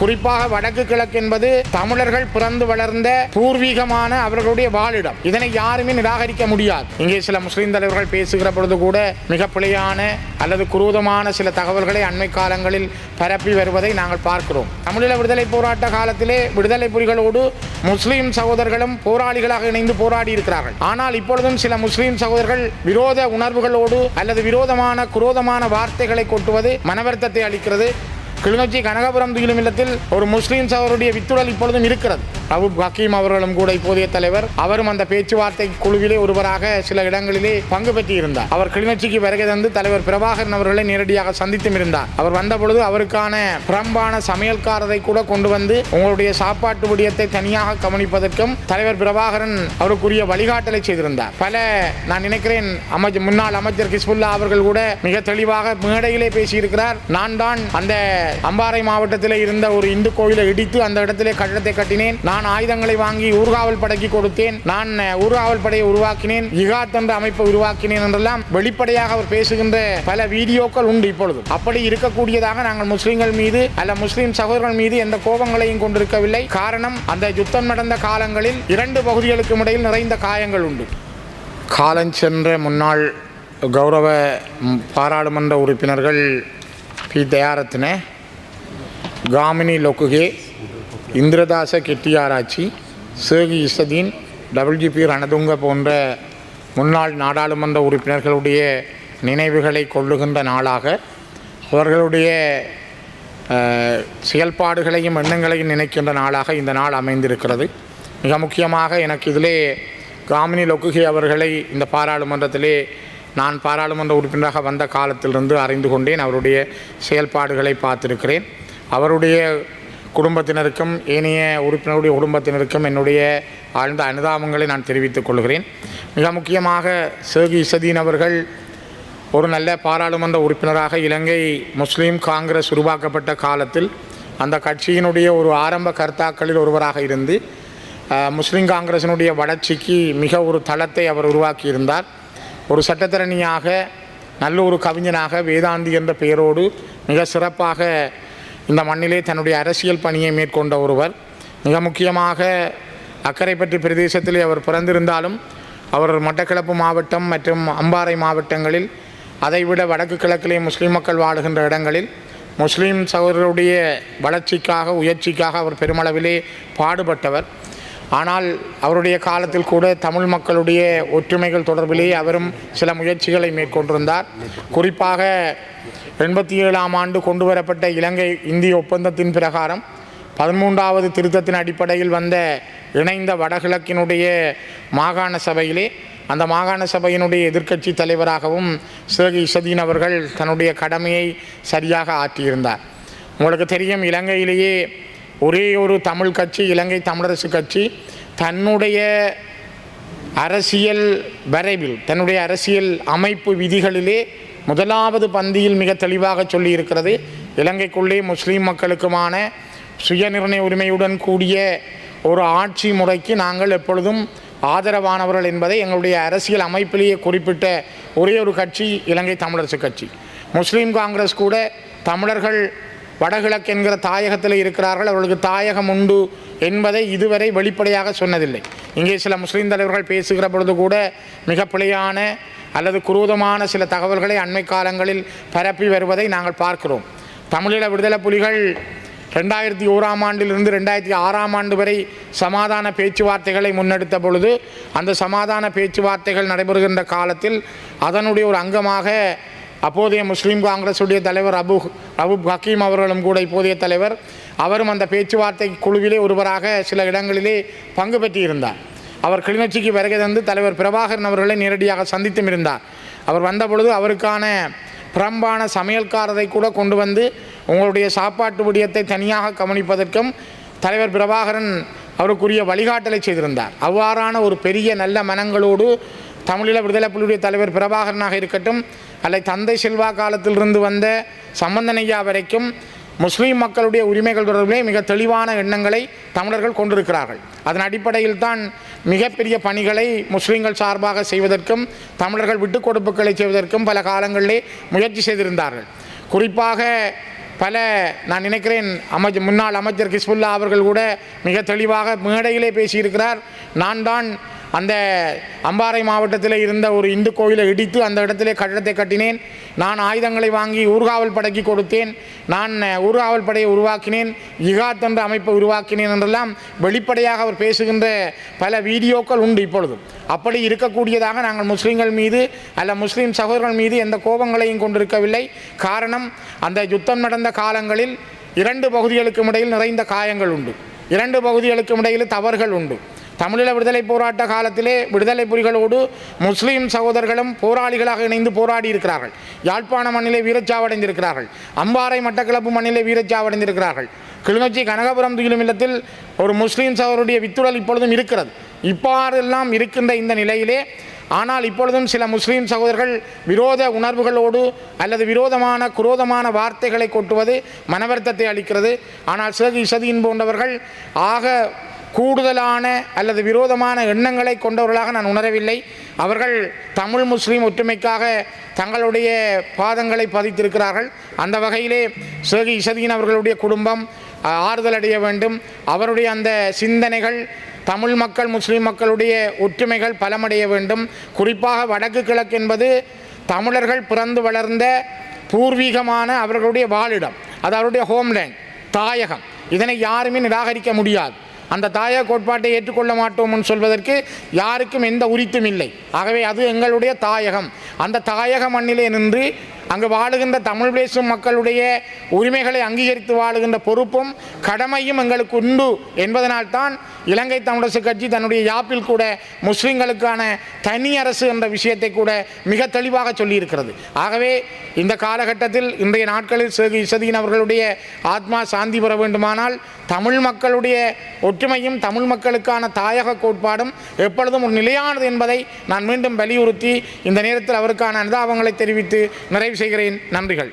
குறிப்பாக வடக்கு கிழக்கு என்பது தமிழர்கள் பிறந்து வளர்ந்த பூர்வீகமான அவர்களுடைய வாழிடம். இதனை யாருமே நிராகரிக்க முடியாது. இங்கே சில முஸ்லிம் தலைவர்கள் பேசுகிற பொழுது கூட மிக பிழையான அல்லது குரூதமான சில தகவல்களை அண்மை காலங்களில் பரப்பி வருவதை நாங்கள் பார்க்கிறோம். தமிழீழ விடுதலை போராட்ட காலத்திலே விடுதலை புலிகளோடு முஸ்லிம் சகோதரர்களும் போராளிகளாக இணைந்து போராடி இருக்கிறார்கள். ஆனால் இப்பொழுதும் சில முஸ்லிம் சகோதரர்கள் விரோத உணர்வுகளோடு அல்லது விரோதமான குரோதமான வார்த்தைகளை கொட்டுவது மனவருத்தத்தை அளிக்கிறது. கிளிநொச்சி கனகபுரம் துயிலும் இல்லத்தில் ஒரு முஸ்லீம் சகோதரருடைய வித்துடல் இப்பொழுதும் இருக்கிறது. ரவூப் ஹக்கீம் அவர்களும் கூட இப்போதைய தலைவர், அவரும் அந்த பேச்சுவார்த்தை குழுவிலே ஒருவராக சில இடங்களிலே பங்கு பெற்றிருந்தார். அவர் கிளிநொச்சிக்கு வருகை தந்து தலைவர் பிரபாகரன் அவர்களை நேரடியாக சந்தித்தும் இருந்தார். அவர் வந்த பொழுது அவருக்கான புறம்பான சமையல்காரரை கூட கொண்டு வந்து உங்களுடைய சாப்பாட்டு விடயத்தை தனியாக கவனிப்பதற்கும் தலைவர் பிரபாகரன் அவருக்குரிய வழிகாட்டலை செய்திருந்தார். பல நான் நினைக்கிறேன் முன்னாள் அமைச்சர் கிஸ்புல்லா அவர்கள் கூட மிக தெளிவாக மேடையிலே பேசியிருக்கிறார். நான் தான் அந்த அம்பாறை மாவட்டத்தில் இருந்த ஒரு இந்து கோயிலை இடித்து அந்த இடத்திலே கட்டடத்தை கட்டினேன், நான் ஆயுதங்களை வாங்கி ஊர்காவல் படைக்கு கொடுத்தேன், நான் ஊர்காவல் படையை உருவாக்கினேன், ஜிஹாத் என்ற அமைப்பை உருவாக்கினேன் என்றெல்லாம் வெளிப்படையாக அவர் பேசுகின்ற பல வீடியோக்கள் உண்டு. இப்பொழுது அப்படி இருக்கக்கூடியதாக நாங்கள் முஸ்லிம்கள் மீது அல்ல முஸ்லிம் சகோதரர்கள் மீது எந்த கோபங்களையும் கொண்டிருக்கவில்லை. காரணம், அந்த யுத்தம் நடந்த காலங்களில் இரண்டு பகுதிகளுக்கும் இடையில் நிறைந்த காயங்கள் உண்டு. காலஞ்சென்ற முன்னாள் கௌரவ பாராளுமன்ற உறுப்பினர்கள் பி தயாரத்ன, காமினி லொக்குகே, இந்திரதாச கெட்டியாராச்சி, சேகி இசதீன், WGP ரணதுங்க போன்ற முன்னாள் நாடாளுமன்ற உறுப்பினர்களுடைய நினைவுகளை கொள்ளுகின்ற நாளாக, அவர்களுடைய செயல்பாடுகளையும் எண்ணங்களையும் நினைக்கின்ற நாளாக இந்த நாள் அமைந்திருக்கிறது. மிக முக்கியமாக எனக்கு இதிலே காமினி லொக்குகே அவர்களை இந்த பாராளுமன்றத்திலே நான் பாராளுமன்ற உறுப்பினராக வந்த காலத்திலிருந்து அறிந்து கொண்டேன். அவருடைய செயல்பாடுகளை பார்த்திருக்கிறேன். அவருடைய குடும்பத்தினருக்கும் ஏனைய உறுப்பினருடைய குடும்பத்தினருக்கும் என்னுடைய ஆழ்ந்த அனுதாபங்களை நான் தெரிவித்துக் கொள்கிறேன். மிக முக்கியமாக சேகி இசதீன் அவர்கள் ஒரு நல்ல பாராளுமன்ற உறுப்பினராக இலங்கை முஸ்லீம் காங்கிரஸ் உருவாக்கப்பட்ட காலத்தில் அந்த கட்சியினுடைய ஒரு ஆரம்ப கர்த்தாக்களில் ஒருவராக இருந்து முஸ்லீம் காங்கிரசினுடைய வளர்ச்சிக்கு மிக ஒரு தளத்தை அவர் உருவாக்கியிருந்தார். ஒரு சட்டத்தரணியாக, நல்ல ஒரு கவிஞனாக, வேதாந்தி என்ற பெயரோடு மிக சிறப்பாக இந்த மண்ணிலே தன்னுடைய அரசியல் பணியை மேற்கொண்ட ஒருவர். மிக முக்கியமாக அக்கரைப்பற்று பிரதேசத்திலே அவர் பிறந்திருந்தாலும் அவர் மட்டக்களப்பு மாவட்டம் மற்றும் அம்பாறை மாவட்டங்களில், அதைவிட வடக்கு கிழக்கிலே முஸ்லீம் மக்கள் வாழுகின்ற இடங்களில் முஸ்லீம் சகோதரருடைய வளர்ச்சிக்காக, உயர்ச்சிக்காக அவர் பெருமளவிலே பாடுபட்டவர். ஆனால் அவருடைய காலத்தில் கூட தமிழ் மக்களுடைய ஒற்றுமைகள் தொடர்பிலே அவரும் சில முயற்சிகளை மேற்கொண்டிருந்தார். குறிப்பாக 87ஆம் ஆண்டு கொண்டு வரப்பட்ட இலங்கை இந்திய ஒப்பந்தத்தின் பிரகாரம் 13வது திருத்தத்தின் அடிப்படையில் வந்த இணைந்த வடகிழக்கினுடைய மாகாண சபையிலே அந்த மாகாண சபையினுடைய எதிர்க்கட்சி தலைவராகவும் சேகி இசதீன் அவர்கள் தன்னுடைய கடமையை சரியாக ஆற்றியிருந்தார். உங்களுக்கு தெரியும், இலங்கையிலேயே ஒரே ஒரு தமிழ் கட்சி, இலங்கை தமிழரசு கட்சி, தன்னுடைய அரசியல் வரைவில், தன்னுடைய அரசியல் அமைப்பு விதிகளிலே முதலாவது பந்தியில் மிக தெளிவாக சொல்லியிருக்கிறது, இலங்கைக்குள்ளே முஸ்லீம் மக்களுக்குமான சுயநிர்ணய உரிமையுடன் கூடிய ஒரு ஆட்சி முறைக்கு நாங்கள் எப்பொழுதும் ஆதரவானவர்கள் என்பதை எங்களுடைய அரசியல் அமைப்பிலேயே குறிப்பிட்ட ஒரே ஒரு கட்சி இலங்கை தமிழரசு கட்சி. முஸ்லீம் காங்கிரஸ் கூட தமிழர்கள் வடகிழக்கு என்கிற தாயகத்தில் இருக்கிறார்கள், அவர்களுக்கு தாயகம் உண்டு என்பதை இதுவரை வெளிப்படையாக சொன்னதில்லை. இங்கே சில முஸ்லீம் தலைவர்கள் பேசுகிற பொழுது கூட மிக பிழையான அல்லது குரூதமான சில தகவல்களை அண்மை காலங்களில் பரப்பி வருவதை நாங்கள் பார்க்கிறோம். தமிழீழ விடுதலை புலிகள் 2001ஆம் ஆண்டிலிருந்து 2006ஆம் ஆண்டு வரை சமாதான பேச்சுவார்த்தைகளை முன்னெடுத்த பொழுது, அந்த சமாதான பேச்சுவார்த்தைகள் நடைபெறுகின்ற காலத்தில் அதனுடைய ஒரு அங்கமாக அப்போதைய முஸ்லீம் காங்கிரஸுடைய தலைவர் ரவூப் ஹக்கீம் அவர்களும் கூட இப்போதைய தலைவர், அவரும் அந்த பேச்சுவார்த்தை குழுவிலே ஒருவராக சில இடங்களிலே பங்கு பெற்றிருந்தார். அவர் கிளிநொச்சிக்கு வருகை தந்து தலைவர் பிரபாகரன் அவர்களை நேரடியாக சந்தித்தும் இருந்தார். அவர் வந்த பொழுது அவருக்கான புறம்பான சமையல்காரரை கூட கொண்டு வந்து உங்களுடைய சாப்பாட்டு விடயத்தை தனியாக கவனிப்பதற்கும் தலைவர் பிரபாகரன் அவருக்குரிய வழிகாட்டலை செய்திருந்தார். அவ்வாறான ஒரு பெரிய நல்ல மனங்களோடு தமிழீழ விடுதலை புலிகளுடைய தலைவர் பிரபாகரனாக இருக்கட்டும், அல்லது தந்தை செல்வா காலத்திலிருந்து வந்த சம்பந்தனையா வரைக்கும் முஸ்லீம் மக்களுடைய உரிமைகள் தொடர்பிலே மிக தெளிவான எண்ணங்களை தமிழர்கள் கொண்டிருக்கிறார்கள். அதன் அடிப்படையில் தான் மிகப்பெரிய பணிகளை முஸ்லீம்கள் சார்பாக செய்வதற்கும் தமிழர்கள் விட்டுக் கொடுப்புகளை செய்வதற்கும் பல காலங்களிலே முயற்சி செய்திருந்தார்கள். குறிப்பாக பல நான் நினைக்கிறேன் முன்னாள் அமைச்சர் கிஸ்புல்லா அவர்கள் கூட மிக தெளிவாக மேடையிலே பேசியிருக்கிறார். நான் தான் அந்த அம்பாறை மாவட்டத்தில் இருந்த ஒரு இந்து கோயிலை இடித்து அந்த இடத்திலே கட்டடத்தை கட்டினேன். நான் ஆயுதங்களை வாங்கி ஊர்காவல் படைக்கு கொடுத்தேன். நான் ஊர்காவல் படையை உருவாக்கினேன், ஜிகாத் என்ற அமைப்பை உருவாக்கினேன் என்றெல்லாம் வெளிப்படையாக அவர் பேசுகின்ற பல வீடியோக்கள் உண்டு இப்பொழுதும். அப்படி இருக்கக்கூடியதாக நாங்கள் முஸ்லீம்கள் மீது அல்ல முஸ்லீம் சகோதரர்கள் மீது எந்த கோபங்களையும் கொண்டிருக்கவில்லை. காரணம், அந்த யுத்தம் நடந்த காலங்களில் 2 பகுதிகளுக்கும் இடையில் நிறைந்த காயங்கள் உண்டு, 2 பகுதிகளுக்கும் இடையில் தவறுகள் உண்டு. தமிழீழ விடுதலை போராட்ட காலத்திலே விடுதலை புலிகளோடு முஸ்லீம் சகோதரர்களும் போராளிகளாக இணைந்து போராடி இருக்கிறார்கள். யாழ்ப்பாண மண்ணிலே வீரச்சாவடைந்திருக்கிறார்கள். அம்பாறை மட்டக்களப்பு மண்ணிலே வீரச்சாவடைந்திருக்கிறார்கள். கிளிநொச்சி கனகபுரம் துயிலும் இல்லத்தில் ஒரு முஸ்லீம் சகோதரருடைய வித்துடல் இப்பொழுதும் இருக்கிறது. இவ்வாறெல்லாம் இருக்கின்ற இந்த நிலையிலே ஆனால் இப்பொழுதும் சில முஸ்லீம் சகோதரர்கள் விரோத உணர்வுகளோடு அல்லது குரோதமான வார்த்தைகளை கொட்டுவது மனவருத்தத்தை அளிக்கிறது. ஆனால் ஷேக் இசதீன் போன்றவர்கள் ஆக கூடுதலான அல்லது விரோதமான எண்ணங்களை கொண்டவர்களாக நான் உணரவில்லை. அவர்கள் தமிழ் முஸ்லீம் ஒற்றுமைக்காக தங்களுடைய பாதங்களை பதித்திருக்கிறார்கள். அந்த வகையிலே ஷேக் இசதீன் அவர்களுடைய குடும்பம் ஆறுதல் அடைய வேண்டும். அவருடைய அந்த சிந்தனைகள் தமிழ் மக்கள் முஸ்லீம் மக்களுடைய ஒற்றுமைகள் பலமடைய வேண்டும். குறிப்பாக வடக்கு கிழக்கு என்பது தமிழர்கள் பிறந்து வளர்ந்த பூர்வீகமான அவர்களுடைய வாழிடம், அது அவருடைய ஹோம்லேண்ட், தாயகம். இதனை யாருமே நிராகரிக்க முடியாது. அந்த தாயக கோட்பாட்டை ஏற்றுக்கொள்ள மாட்டோம்னு சொல்வதற்கு யாருக்கும் எந்த உரித்தும் இல்லை. ஆகவே அது எங்களுடைய தாயகம். அந்த தாயக மண்ணிலே நின்று அங்கு வாழுகின்ற தமிழ் பேசும் மக்களுடைய உரிமைகளை அங்கீகரித்து வாழுகின்ற பொறுப்பும் கடமையும் எங்களுக்கு உண்டு என்பதனால்தான் இலங்கை தமிழரசு கட்சி தன்னுடைய யாப்பில் கூட முஸ்லிம்களுக்கான தனி அரசு என்ற விஷயத்தை கூட மிக தெளிவாக சொல்லியிருக்கிறது. ஆகவே இந்த காலகட்டத்தில் இன்றைய நாட்களில் ஷேக் இசதீன் அவர்களுடைய ஆத்மா சாந்தி பெற வேண்டுமானால் தமிழ் மக்களுடைய ஒற்றுமையும் தமிழ் மக்களுக்கான தாயக கோட்பாடும் எப்பொழுதும் ஒரு நிலையானது என்பதை நான் மீண்டும் வலியுறுத்தி இந்த நேரத்தில் அவருக்கான அனுதாபங்களை தெரிவித்து நிறைவு செய்கிறேன். நன்றிகள்.